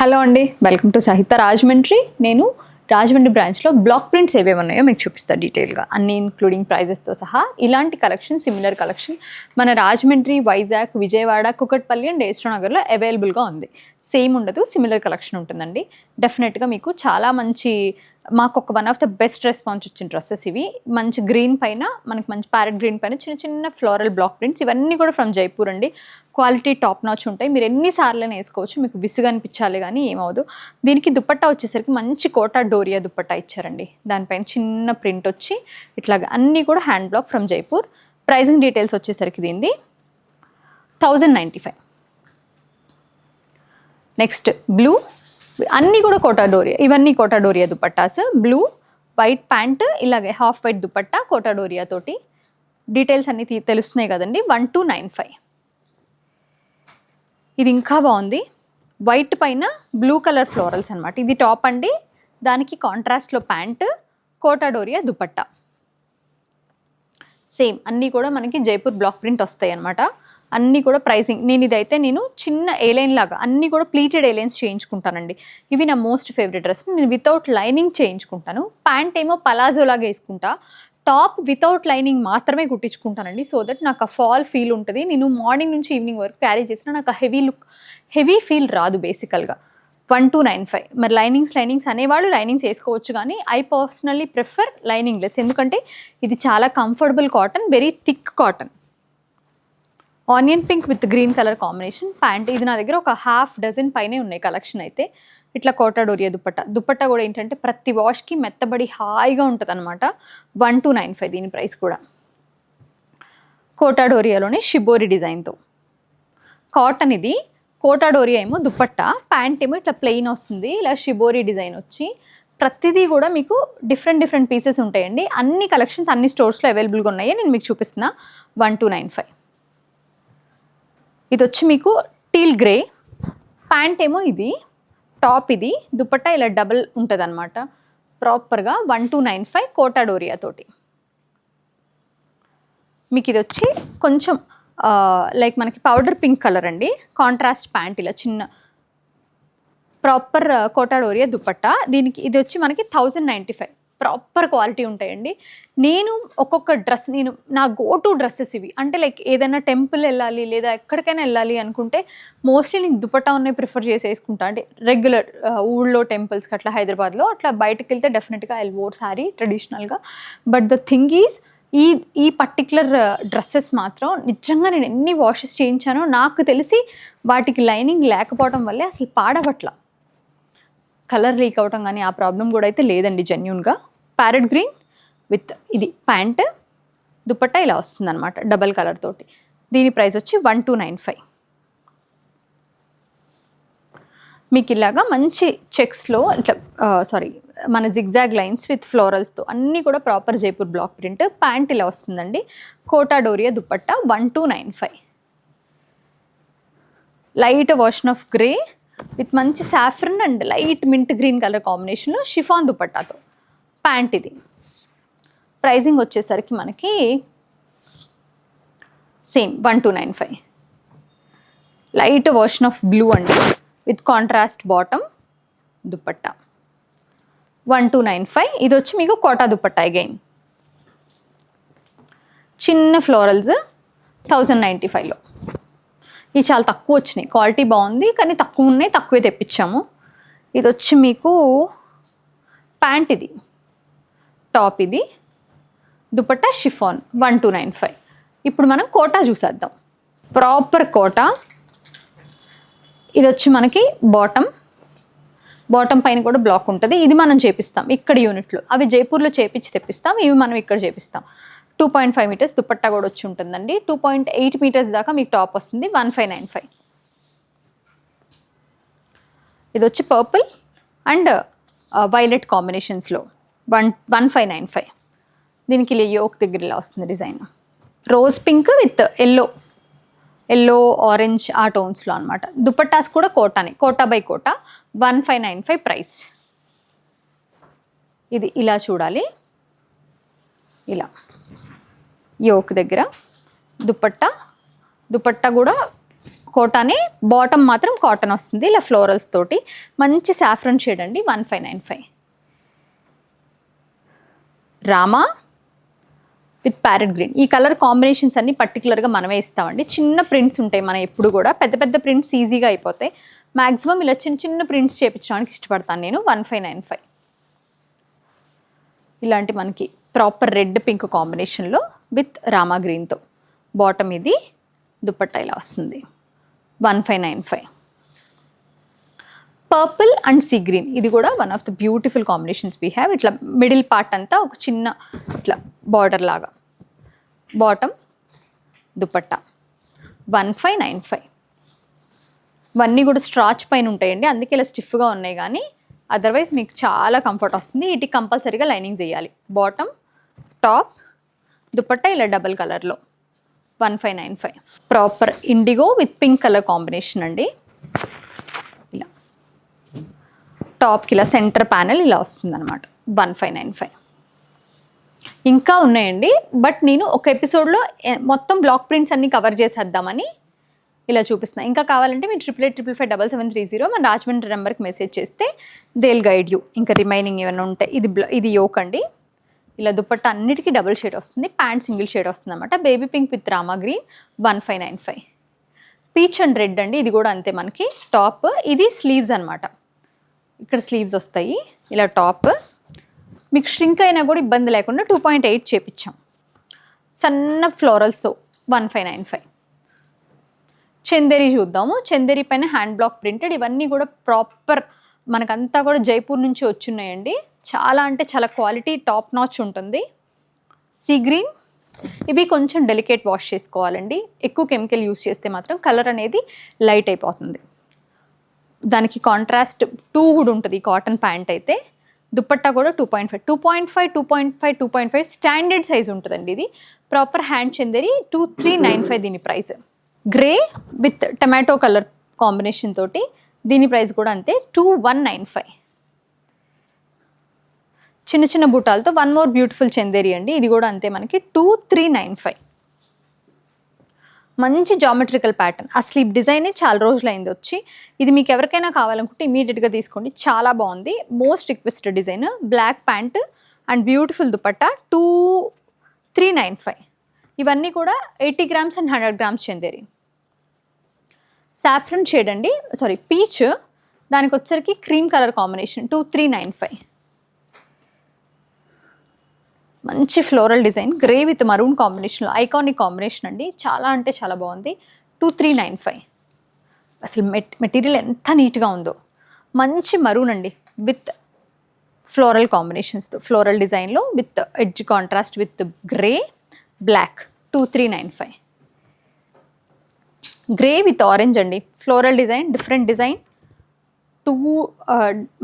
Hello అండి, welcome to సాహిత్య రాజమండ్రి. నేను రాజమండ్రి బ్రాంచ్లో బ్లాక్ ప్రింట్స్ ఏవేవి ఉన్నాయో మీకు చూపిస్తాను డీటెయిల్గా, అన్ని ఇంక్లూడింగ్ ప్రైజెస్తో సహా. ఇలాంటి కలెక్షన్, సిమిలర్ కలెక్షన్ మన రాజమండ్రి, వైజాగ్, విజయవాడ, కుకట్పల్లి అండ్ ఏస్ట్రో నగర్లో అవైలబుల్గా ఉంది. సేమ్ ఉండదు, సిమిలర్ కలెక్షన్ ఉంటుందండి. డెఫినెట్గా మీకు చాలా మంచి, మాకు ఒక one of the best response వచ్చిన డ్రెస్సెస్ ఇవి. మంచి గ్రీన్ పైన, మనకి మంచి ప్యారెట్ గ్రీన్ పైన చిన్న చిన్న ఫ్లోరల్ బ్లాక్ ప్రింట్స్, ఇవన్నీ కూడా ఫ్రమ్ జైపూర్ అండి. క్వాలిటీ టాప్ నాచ్ ఉంటాయి. మీరు ఎన్నిసార్లైనా వేసుకోవచ్చు, మీకు విసుగు అనిపించాలి కానీ ఏమవుదు. దీనికి దుపట్టా వచ్చేసరికి మంచి కోటా డోరియా దుపట్టా ఇచ్చారండి. దానిపైన చిన్న ప్రింట్ వచ్చి ఇట్లాగా అన్నీ కూడా hand block from Jaipur. Pricing details వచ్చేసరికి దీనిది 1095. నెక్స్ట్ బ్లూ, అన్నీ కూడా కోటా డోరియా, ఇవన్నీ Kota Doria dupattas. Blue, white pant, ఇలాగే హాఫ్ వైట్ దుపట్టా కోటా డోరియా తోటి. డీటెయిల్స్ అన్నీ తెలుస్తున్నాయి కదండి. 1295. ఇది ఇంకా బాగుంది, వైట్ పైన బ్లూ కలర్ ఫ్లోరల్స్ అనమాట. ఇది టాప్ అండి, దానికి కాంట్రాస్ట్లో ప్యాంట్, కోటా డోరియా దుపట్టా. సేమ్ అన్నీ కూడా మనకి జైపూర్ బ్లాక్ ప్రింట్ వస్తాయి అనమాట. అన్నీ కూడా ప్రైసింగ్, నేను చిన్న ఏలైన్ లాగా అన్నీ కూడా ప్లీటెడ్ ఏలైన్స్ చేయించుకుంటానండి. ఇవి నా మోస్ట్ ఫేవరెట్ డ్రెస్. నేను వితౌట్ లైనింగ్ చేయించుకుంటాను. ప్యాంట్ ఏమో పలాజో లాగా వేసుకుంటా, టాప్ వితౌట్ లైనింగ్ మాత్రమే కుట్టించుకుంటానండి. సో దట్ నాకు ఆ ఫాల్ ఫీల్ ఉంటుంది. నేను మార్నింగ్ నుంచి ఈవినింగ్ వరకు క్యారీ చేసినా నాకు ఆ హెవీ ఫీల్ రాదు బేసికల్గా. 1295. మరి లైనింగ్స్ అనేవాళ్ళు లైనింగ్స్ వేసుకోవచ్చు, కానీ I personally prefer lining less. ఎందుకంటే ఇది చాలా comfortable cotton, very thick cotton. Onion pink with green colour combination pant. ఇది నా దగ్గర ఒక హాఫ్ డజన్ పైనే ఉన్నాయి కలెక్షన్ అయితే. ఇట్లా కోటా డోరియా దుపట్టా కూడా ఏంటంటే ప్రతి వాష్కి మెత్తబడి హాయిగా ఉంటుంది అనమాట. 1295 దీని ప్రైస్ కూడా. కోటా డోరియాలోనే షిబోరి డిజైన్తో కాటన్. ఇది కోటా డోరియా ఏమో దుపట్టా, ప్యాంట్ ఏమో ఇట్లా ప్లెయిన్ వస్తుంది, ఇలా షిబోరి డిజైన్ వచ్చి. ప్రతిదీ కూడా మీకు డిఫరెంట్ పీసెస్ ఉంటాయండి. అన్ని కలెక్షన్స్ అన్ని స్టోర్స్లో అవైలబుల్గా ఉన్నాయి. నేను మీకు చూపిస్తున్నా. 1295. ఇది వచ్చి మీకు టీల్ గ్రే, ప్యాంట్ ఏమో ఇది, టాప్ ఇది, దుపట్టా ఇలా డబుల్ ఉంటుంది అనమాట ప్రాపర్గా. 1295 కోటా డోరియా తోటి. మీకు ఇది వచ్చి కొంచెం లైక్ మనకి పౌడర్ పింక్ కలర్ అండి. కాంట్రాస్ట్ ప్యాంట్, ఇలా చిన్న ప్రాపర్ కోటా డోరియా దుపట్టా. దీనికి ఇది వచ్చి మనకి 1095. ప్రాపర్ క్వాలిటీ ఉంటాయండి. నేను ఒక్కొక్క డ్రెస్, నా గో టు డ్రెస్సెస్ ఇవి. అంటే లైక్ ఏదైనా టెంపుల్ వెళ్ళాలి లేదా ఎక్కడికైనా వెళ్ళాలి అనుకుంటే మోస్ట్లీ నేను దుపట్టా ఉన్నాయి ప్రిఫర్ చేసి వేసుకుంటా. అంటే రెగ్యులర్ ఊళ్ళో టెంపుల్స్కి అట్లా హైదరాబాద్లో అట్లా బయటకు వెళ్తే డెఫినెట్గా ఐ విల్ వేర్ శారీ ట్రెడిషనల్గా. బట్ ద థింగ్ ఈజ్, ఈ పర్టిక్యులర్ డ్రెస్సెస్ మాత్రం నిజంగా నేను ఎన్ని వాషెస్ చేయించానో నాకు తెలిసి వాటికి లైనింగ్ లేకపోవడం వల్లే అసలు పాడవట్ల, కలర్ లీక్ అవటం కానీ ఆ ప్రాబ్లం కూడా అయితే లేదండి జెన్యూన్గా. ప్యారెట్ గ్రీన్ విత్ ఇది ప్యాంట్, దుపట్టా ఇలా వస్తుంది అనమాట డబల్ కలర్ తోటి. దీని ప్రైస్ వచ్చి 1295. మీకు ఇలాగా మంచి చెక్స్లో ఇట్లా మన జిగ్జాగ్ లైన్స్ విత్ ఫ్లోరల్స్తో అన్నీ కూడా proper Jaipur block print. Pant ఇలా వస్తుందండి. Kota Doria dupatta 1295. Light version of grey with మంచి saffron and light mint green colour కాంబినేషన్లో షిఫాన్ దుపట్టాతో ప్యాంట్. ఇది ప్రైజింగ్ వచ్చేసరికి మనకి same 1295. Light version of blue అండి విత్ కాంట్రాస్ట్ బాటమ్, దుపట్టా 1295. ఇది వచ్చి మీకు కోటా దుపట్టా అగైన్, చిన్న ఫ్లోరల్స్ 1095లో. ఇవి చాలా తక్కువ వచ్చినాయి, క్వాలిటీ బాగుంది కానీ తక్కువ ఉన్నాయి, తక్కువే తెప్పించాము. ఇది వచ్చి మీకు ప్యాంట్, ఇది టాప్, ఇది దుపట్టా షిఫాన్ 1295. ఇప్పుడు మనం కోటా చూసేద్దాం. ప్రాపర్ కోటా. ఇది వచ్చి మనకి బాటమ్ పైన కూడా బ్లాక్ ఉంటుంది. ఇది మనం చేపిస్తాం ఇక్కడ యూనిట్లో. అవి జైపూర్లో చేపించి తెప్పిస్తాం, ఇవి మనం ఇక్కడ చేపిస్తాం. 2.5 మీటర్స్ దుపట్టా కూడా వచ్చి ఉంటుందండి. 2.8 మీటర్స్ దాకా మీకు టాప్ వస్తుంది. 1595. ఇది వచ్చి పర్పుల్ అండ్ వైలెట్ కాంబినేషన్స్లో 1595. దీనికి ఇలా యోక్ దగ్గర ఇలా వస్తుంది design. Rose pink with yellow orange ఆ టోన్స్లో అనమాట. దుపట్టాస్ కూడా కోటానే, కోటా బై కోటా. 1595 ప్రైస్. ఇది ఇలా చూడాలి, ఇలా యోక్ దగ్గర దుపట్టా కూడా కోటానే, బాటమ్ మాత్రం కాటన్ వస్తుంది ఇలా ఫ్లోరల్స్ తోటి. మంచి సాఫ్రన్ షేడ్ అండి, 1595. Rama with parrot green. ఈ కలర్ కాంబినేషన్స్ అన్ని పర్టికులర్గా మనమే ఇస్తామండి. చిన్న ప్రింట్స్ ఉంటాయి మనం ఎప్పుడు కూడా, పెద్ద పెద్ద ప్రింట్స్ ఈజీగా అయిపోతాయి. మ్యాక్సిమం ఇలా చిన్న చిన్న ప్రింట్స్ చేయించడానికి ఇష్టపడతాను నేను. 1595. ఇలాంటి మనకి ప్రాపర్ రెడ్ పింక్ కాంబినేషన్లో విత్ రామా గ్రీన్తో బాటమ్, ఇది దుపట్టా ఇలా వస్తుంది. 1595. పర్పుల్ అండ్ సీ గ్రీన్, ఇది కూడా one of the beautiful combinations we have. ఇట్లా మిడిల్ పార్ట్ అంతా ఒక చిన్న ఇట్లా బార్డర్ లాగా, బాటమ్ దుపట్టా. 1595. ఇవన్నీ కూడా స్ట్రాచ్ పైన ఉంటాయండి, అందుకే ఇలా స్టిఫ్గా ఉన్నాయి. కానీ అదర్వైజ్ మీకు చాలా కంఫర్ట్ వస్తుంది. వీటికి కంపల్సరీగా లైనింగ్ చేయాలి. బాటమ్, టాప్, దుపట్టా ఇలా డబల్ కలర్లో. 1595. Proper IndiGo with pink colour combination అండి. ఇలా టాప్కి ఇలా సెంటర్ ప్యానెల్ ఇలా వస్తుంది అనమాట. 1595. ఇంకా ఉన్నాయండి, బట్ నేను ఒక ఎపిసోడ్లో మొత్తం బ్లాక్ ప్రింట్స్ అన్ని కవర్ చేసేద్దామని ఇలా చూపిస్తున్నాను. ఇంకా కావాలంటే మీరు 8855557730 మన రాజమండ్రి నెంబర్కి మెసేజ్ చేస్తే దేల్ గైడ్ యూ. ఇంకా రిమైనింగ్ ఏమైనా ఉంటాయి. ఇది యోక్ అండి. ఇలా దుపట్టా అన్నిటికీ డబుల్ షేడ్ వస్తుంది, ప్యాంట్ సింగిల్ షేడ్ వస్తుంది అనమాట. Baby pink with Rama green. 1595. Peach and red అండి, ఇది కూడా అంతే. మనకి టాప్, ఇది స్లీవ్స్ అనమాట. ఇక్కడ స్లీవ్స్ వస్తాయి. ఇలా టాప్ మీకు ష్రింక్ అయినా కూడా ఇబ్బంది లేకుండా 2.8 చేపించాం, సన్న ఫ్లోరల్స్తో. 1595. చందేరి చూద్దాము. చందేరి పైన హ్యాండ్ బ్లాక్ ప్రింటెడ్. ఇవన్నీ కూడా ప్రాపర్ మనకంతా కూడా జైపూర్ నుంచి వచ్చున్నాయండి. చాలా అంటే చాలా క్వాలిటీ, టాప్ నాచ్ ఉంటుంది. సీ గ్రీన్, ఇవి కొంచెం డెలికేట్ వాష్ చేసుకోవాలండి. ఎక్కువ కెమికల్ యూస్ చేస్తే మాత్రం కలర్ అనేది లైట్ అయిపోతుంది. దానికి కాంట్రాస్ట్ 2 కూడా ఉంటుంది కాటన్ ప్యాంట్ అయితే. దుపట్టా కూడా 2.5 స్టాండర్డ్ సైజ్ ఉంటుందండి. ఇది ప్రాపర్ హ్యాండ్ చందేరి. 2395 దీని price. Grey with tomato colour combination తోటి దీని ప్రైస్ కూడా అంతే, 2195. చిన్న చిన్న బూటాలతో వన్ మోర్ బ్యూటిఫుల్ చందేరి అండి. ఇది కూడా అంతే మనకి 2395. మంచి జామెట్రికల్ ప్యాటర్న్. ఆ స్లీప్ డిజైనే చాలా రోజులైంది వచ్చి. ఇది మీకు ఎవరికైనా కావాలనుకుంటే ఇమీడియట్గా తీసుకోండి, చాలా బాగుంది. Most requested design. Black pant and beautiful dupatta. 2395. ఇవన్నీ కూడా 80 grams and 100 grams Chanderi. Saffron shade అండి, సారీ పీచ్. దానికి వచ్చరికి క్రీమ్ కలర్ కాంబినేషన్. 2395. మంచి floral design, grey with maroon కాంబినేషన్లో ఐకానిక్ కాంబినేషన్ అండి. చాలా అంటే చాలా బాగుంది. 2395. అసలు మెటీరియల్ ఎంత నీట్గా ఉందో. మంచి మరూన్ అండి విత్ ఫ్లోరల్ కాంబినేషన్స్తో, ఫ్లోరల్ డిజైన్లో with edge contrast with grey black. 2395. Grey with orange అండి, ఫ్లోరల్ డిజైన్, డిఫరెంట్ డిజైన్.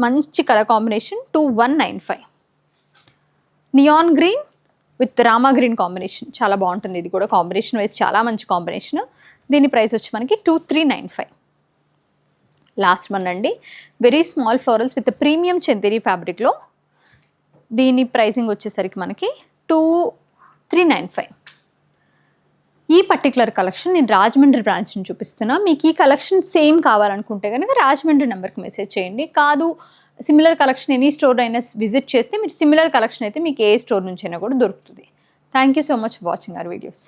మంచి colour combination. 2195. Neon green with Rama green combination చాలా బాగుంటుంది. ఇది కూడా కాంబినేషన్ వైజ్ చాలా మంచి కాంబినేషన్. దీని ప్రైస్ వచ్చి మనకి 2395. లాస్ట్ వన్ అండి, very small florals with premium Chanderi ఫ్యాబ్రిక్లో. దీని ప్రైసింగ్ వచ్చేసరికి మనకి 2395. ఈ పర్టికులర్ కలెక్షన్ నేను రాజమండ్రి బ్రాంచ్ నుంచి చూపిస్తున్నా. మీకు ఈ కలెక్షన్ సేమ్ కావాలనుకుంటే కనుక రాజమండ్రి నెంబర్కి మెసేజ్ చేయండి. కాదు సిమిలర్ కలెక్షన్ ఎనీ స్టోర్ అయినా విజిట్ చేస్తే మీరు సిమిలర్ కలెక్షన్ అయితే మీకు ఏ స్టోర్ నుంచి అయినా కూడా దొరుకుతుంది. Thank you so much for watching our videos.